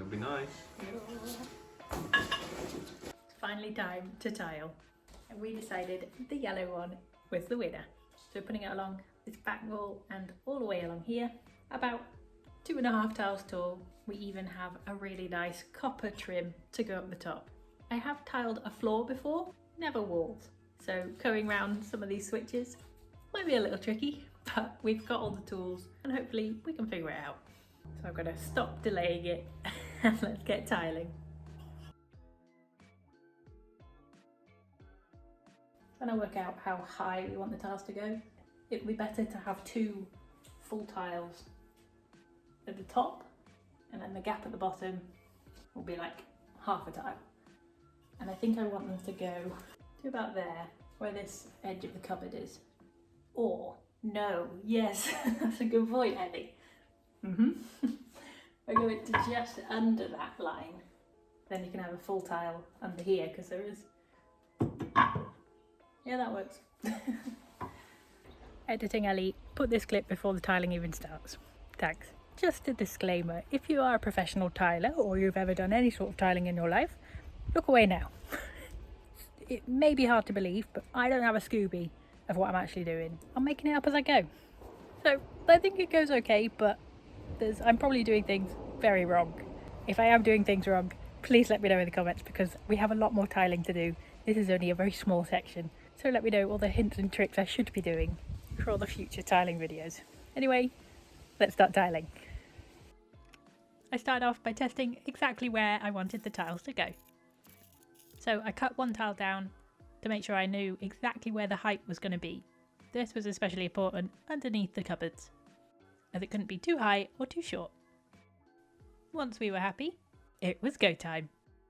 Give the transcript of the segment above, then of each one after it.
would be nice. It's finally time to tile. And we decided the yellow one was the winner. So putting it along this back wall and all the way along here, about 2.5 tiles tall. We even have a really nice copper trim to go up the top. I have tiled a floor before, never walls. So going round some of these switches might be a little tricky, but we've got all the tools and hopefully we can figure it out. So I'm gonna stop delaying it and let's get tiling. Trying to work out how high we want the tiles to go. It would be better to have 2 full tiles at the top, and then the gap at the bottom will be like half a tile. And I think I want them to go to about there, where this edge of the cupboard is. Or, no, yes, that's a good point, Ellie. We're going to just under that line. Then you can have a full tile under here, because there is... Yeah, that works. Editing Ellie, put this clip before the tiling even starts. Thanks. Just a disclaimer, if you are a professional tiler or you've ever done any sort of tiling in your life, look away now. It may be hard to believe, but I don't have a Scooby of what I'm actually doing. I'm making it up as I go. So I think it goes okay, but I'm probably doing things very wrong. If I am doing things wrong, please let me know in the comments, because we have a lot more tiling to do. This is only a very small section. So let me know all the hints and tricks I should be doing for all the future tiling videos. Anyway, let's start tiling. I started off by testing exactly where I wanted the tiles to go. So I cut one tile down to make sure I knew exactly where the height was going to be. This was especially important underneath the cupboards, as it couldn't be too high or too short. Once we were happy, it was go time,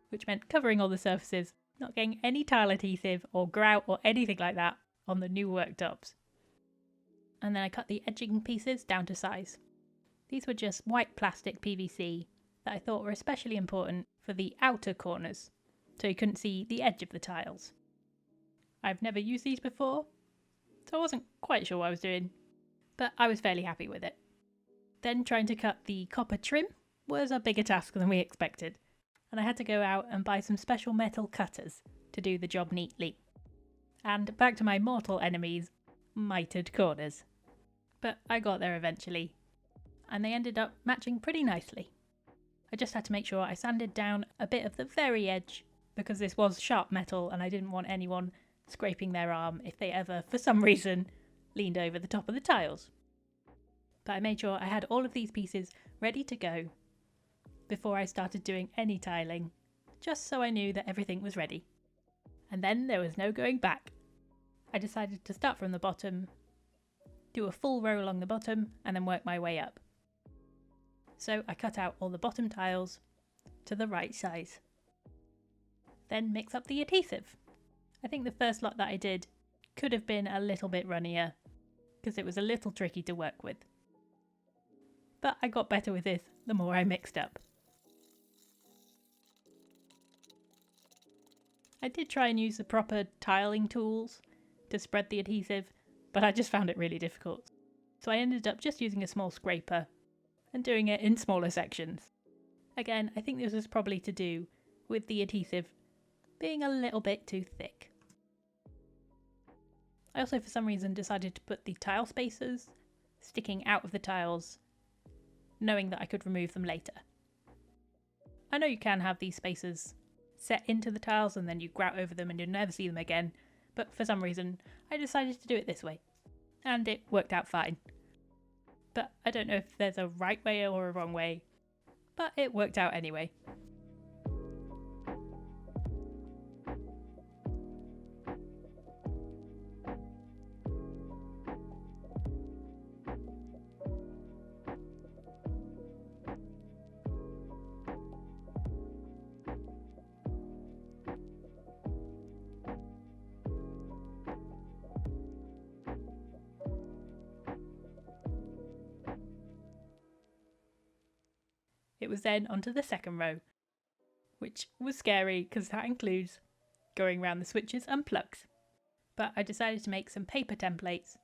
which meant covering all the surfaces, not getting any tile adhesive or grout or anything like that on the new worktops. And then I cut the edging pieces down to size. These were just white plastic PVC that I thought were especially important for the outer corners, so you couldn't see the edge of the tiles. I've never used these before, so I wasn't quite sure what I was doing, but I was fairly happy with it. Then trying to cut the copper trim was a bigger task than we expected, and I had to go out and buy some special metal cutters to do the job neatly. And back to my mortal enemies, mitered corners. But I got there eventually, and they ended up matching pretty nicely. I just had to make sure I sanded down a bit of the very edge, because this was sharp metal and I didn't want anyone scraping their arm if they ever, for some reason, leaned over the top of the tiles. But I made sure I had all of these pieces ready to go before I started doing any tiling, just so I knew that everything was ready. And then there was no going back. I decided to start from the bottom, do a full row along the bottom, and then work my way up. So I cut out all the bottom tiles to the right size. Then mix up the adhesive. I think the first lot that I did could have been a little bit runnier, because it was a little tricky to work with. But I got better with this the more I mixed up. I did try and use the proper tiling tools to spread the adhesive, but I just found it really difficult. So I ended up just using a small scraper and doing it in smaller sections. Again, I think this was probably to do with the adhesive being a little bit too thick. I also for some reason decided to put the tile spacers sticking out of the tiles, knowing that I could remove them later. I know you can have these spacers set into the tiles and then you grout over them and you'll never see them again, but for some reason I decided to do it this way, and it worked out fine. But I don't know if there's a right way or a wrong way, but it worked out anyway. It was then onto the second row, which was scary because that includes going around the switches and plugs. But I decided to make some paper templates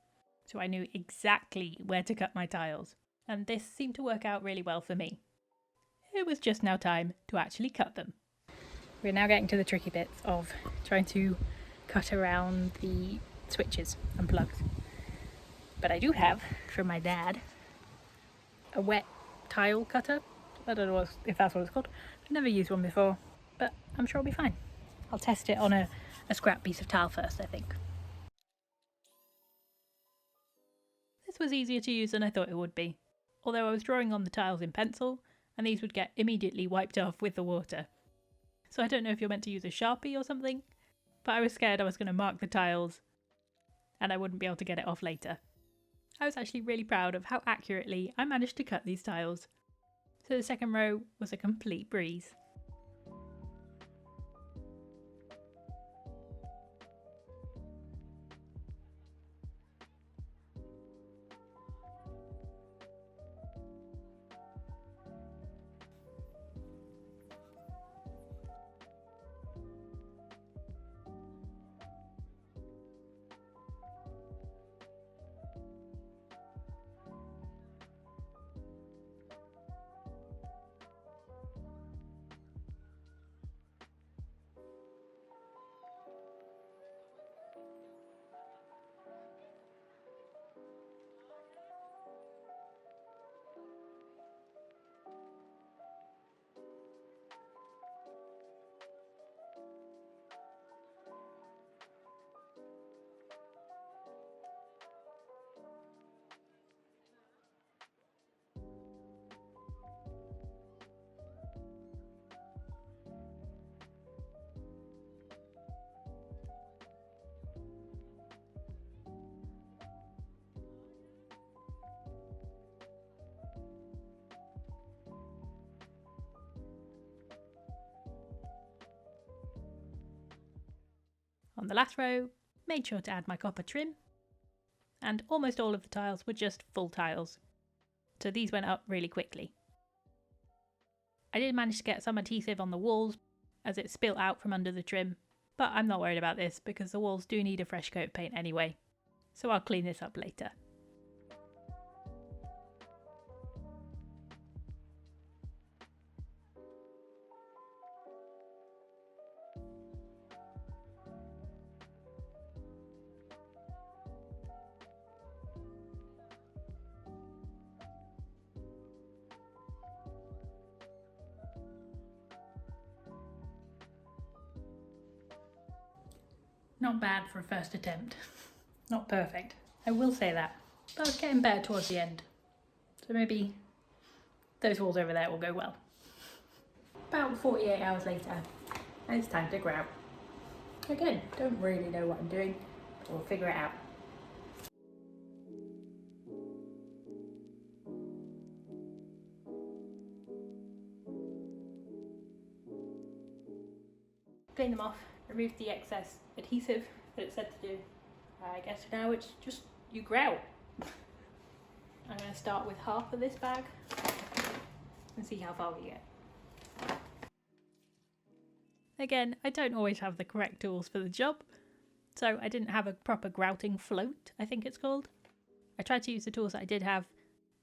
so I knew exactly where to cut my tiles, and this seemed to work out really well for me. it was just now time to actually cut them. We're now getting to the tricky bits of trying to cut around the switches and plugs. But I do have, from my dad, a wet tile cutter. I don't know if that's what it's called. I've never used one before, but I'm sure it'll be fine. I'll test it on a scrap piece of tile first, I think. This was easier to use than I thought it would be, although I was drawing on the tiles in pencil, and these would get immediately wiped off with the water. So I don't know if you're meant to use a Sharpie or something, but I was scared I was going to mark the tiles and I wouldn't be able to get it off later. I was actually really proud of how accurately I managed to cut these tiles. So the second row was a complete breeze. On the last row, made sure to add my copper trim, and almost all of the tiles were just full tiles, so these went up really quickly. I did manage to get some adhesive on the walls as it spilt out from under the trim, but I'm not worried about this because the walls do need a fresh coat of paint anyway, so I'll clean this up later. Not bad for a first attempt. Not perfect, I will say that. But I was getting better towards the end. So maybe those walls over there will go well. About 48 hours later, and it's time to grout. Again, don't really know what I'm doing, but we'll figure it out. Clean them off, remove the excess adhesive that it said to do. I guess now it's just you grout. I'm going to start with half of this bag and see how far we get. Again, I don't always have the correct tools for the job, so I didn't have a proper grouting float, I think it's called. I tried to use the tools that I did have,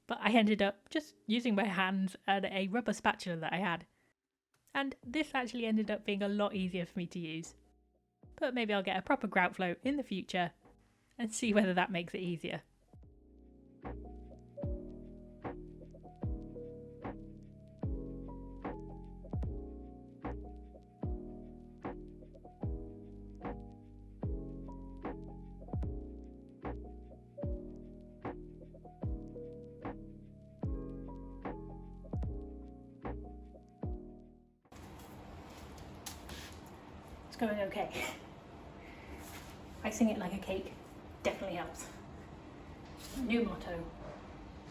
but I ended up just using my hands and a rubber spatula that I had. And this actually ended up being a lot easier for me to use. But maybe I'll get a proper grout float in the future and see whether that makes it easier. It's going okay. Icing it like a cake definitely helps. New motto,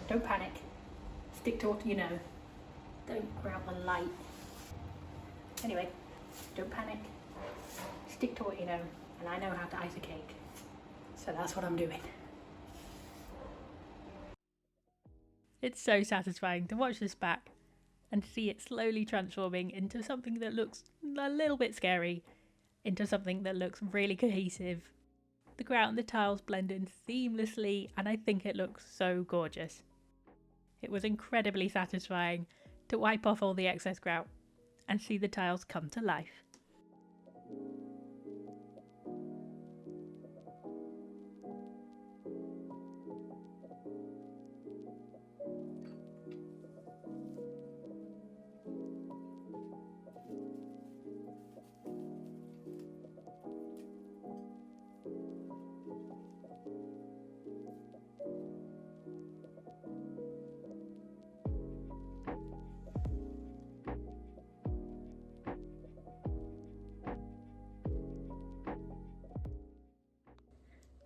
don't panic, stick to what you know, don't grout the light. Anyway, don't panic, stick to what you know, and I know how to ice a cake, so that's what I'm doing. It's so satisfying to watch this back and see it slowly transforming into something that looks a little bit scary, into something that looks really cohesive. The grout and the tiles blend in seamlessly and I think it looks so gorgeous. It was incredibly satisfying to wipe off all the excess grout and see the tiles come to life.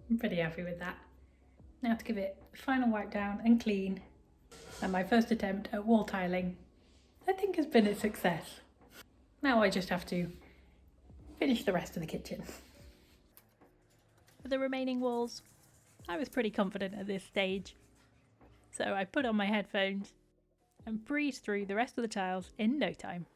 I'm pretty happy with that. Now to give it a final wipe down and clean, and my first attempt at wall tiling I think has been a success. Now I just have to finish the rest of the kitchen. For the remaining walls, I was pretty confident at this stage, so I put on my headphones and breezed through the rest of the tiles in no time.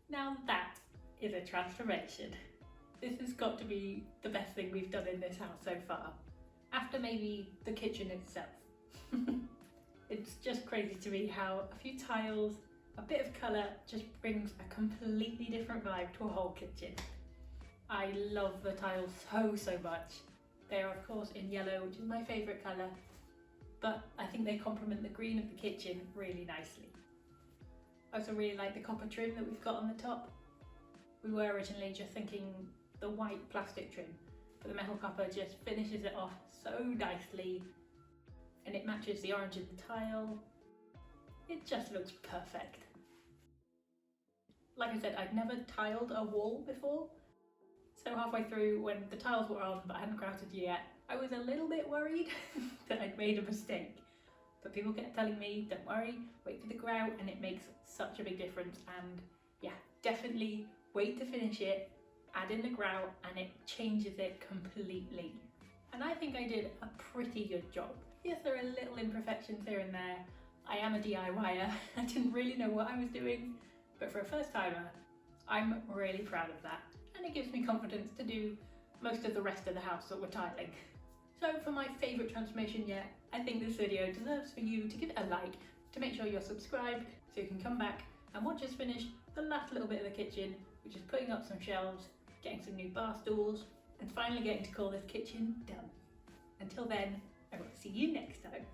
Now that is a transformation. This has got to be the best thing we've done in this house so far, after maybe the kitchen itself. It's just crazy to me how a few tiles, a bit of colour just brings a completely different vibe to a whole kitchen. I love the tiles so much. They are of course in yellow, which is my favourite colour, but I think they complement the green of the kitchen really nicely. I also really like the copper trim that we've got on the top. We were originally just thinking the white plastic trim, but the metal copper just finishes it off so nicely, and it matches the orange of the tile. It just looks perfect. Like I said, I'd never tiled a wall before, so halfway through when the tiles were on but I hadn't grouted yet, I was a little bit worried that I'd made a mistake. But people kept telling me, don't worry, wait for the grout, and it makes such a big difference. And yeah, definitely wait to finish it, add in the grout, and it changes it completely. And I think I did a pretty good job. Yes, there are little imperfections here and there. I am a DIYer, I didn't really know what I was doing, but for a first timer, I'm really proud of that. And it gives me confidence to do most of the rest of the house that we're tiling. So for my favourite transformation yet, I think this video deserves for you to give it a like, to make sure you're subscribed so you can come back and watch us finish the last little bit of the kitchen, which is putting up some shelves, getting some new bar stools, and finally getting to call this kitchen done. Until then, I will see you next time.